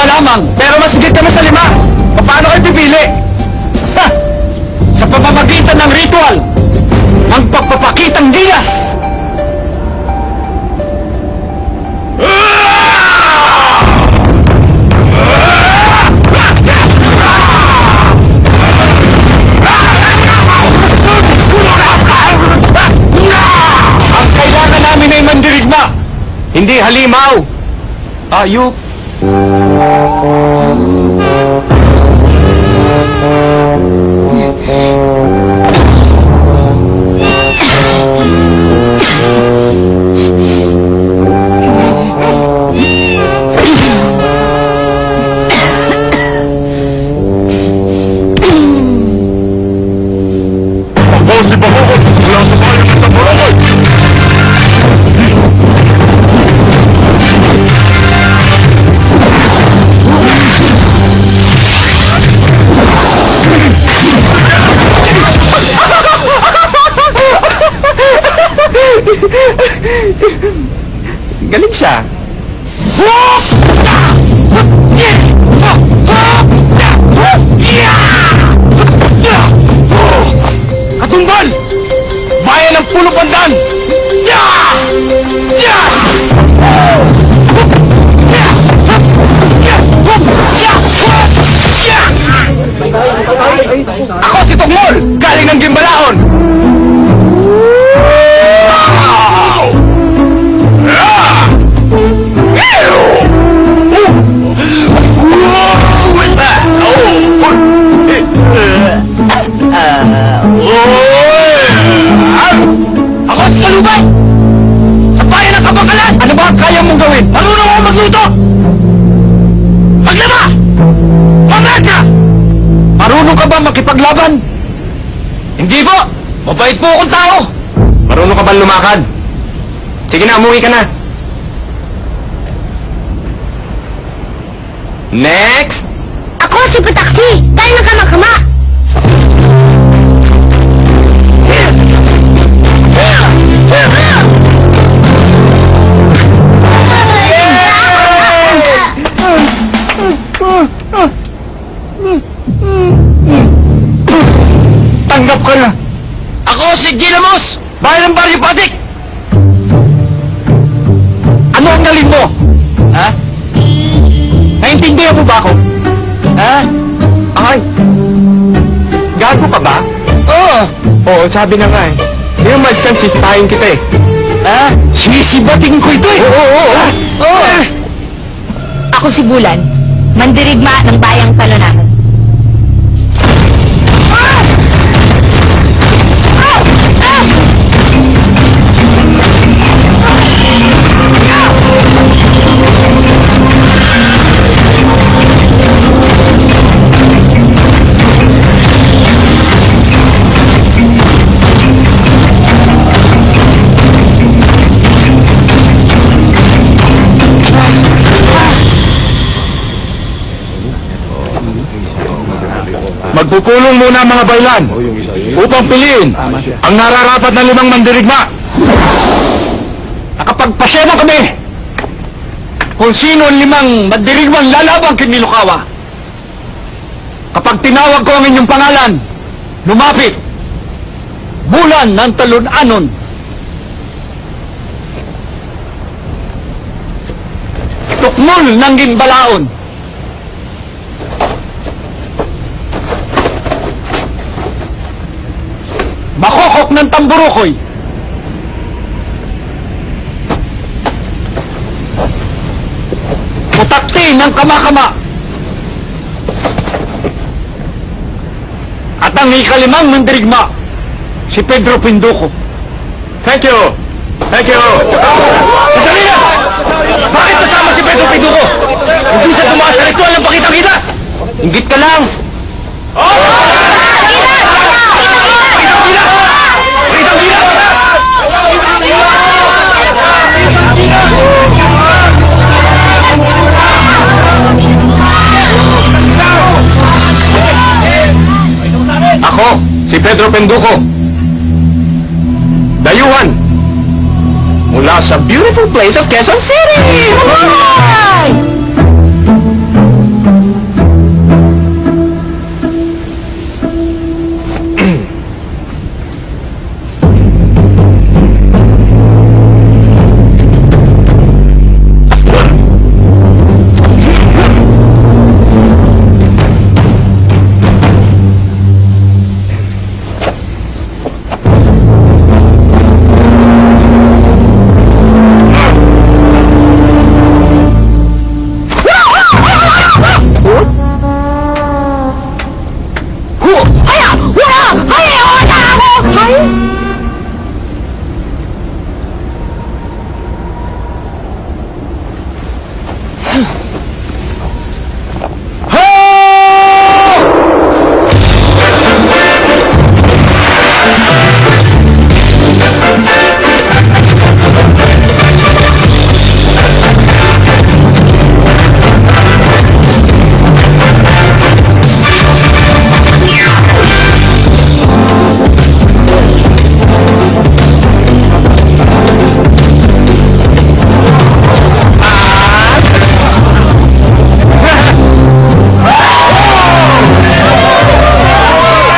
lamang, pero mas higit kami sa 5. Paano kayo pipili? Ha! Sa pamamagitan ng ritual, ang pagpapakitang gilas! Ang kailangan namin ay mandirigma, hindi halimaw. Ayup. Ako si Bahokot mula sa bayan ng Tamboroloy. Galing siya. Katumbal! Bayan ng Pulo Pandan! Ako si Tokmol! Galing ng Gimbalaon! Ako si Kalubay! Sa bayan ng Kabakalan! Ano ba ang kaya mong gawin? Marunong ako magluto! Maglaba! Mamaka! Marunong ka ba makipaglaban? Hindi po! Mabait po akong tao! Marunong ka ba lumakad? Sige na, umuwi ka na! Next! Ako si Patakti! Tayo ng kamakama! Tanggap ka na! Ako si Gilamos! Bayan ng Baryo Patik! Ano ang nalin mo? Ha? Naintindihan mo ba ako? Ha? Ay! Gago ka ba? Oo! Oo, sabi na nga eh. Hindi mo maiskan, sisipahin kita eh. Ha? Sisibating ko ito eh! Oo! Oo! Ako si Bulan, mandirigma ng bayang Talanagan. Magpupulong muna ang mga baylan upang piliin ang nararapat na 5 mandirigma. Nakapagpasya na kami kung sino ang 5 mandirigmang lalabang kay Nilokawa. Kapag tinawag ko ang inyong pangalan, lumapit, Bulan ng Talunanon. Tukmol ng Gimbalaon. Makokok ng Tamburukoy. Putakti ng Kamakama. At ang ikalimang mandirigma, si Pedro Pinduco. Thank you! Thank you! Sandali na! Bakit kasama si Pedro Pinduco? Hindi siya tumakas sa ritual ng pakitang-gilas! Inggit ka lang! Ako, si Pedro Penduco. Dayuhan. Mula sa beautiful place of Quezon City!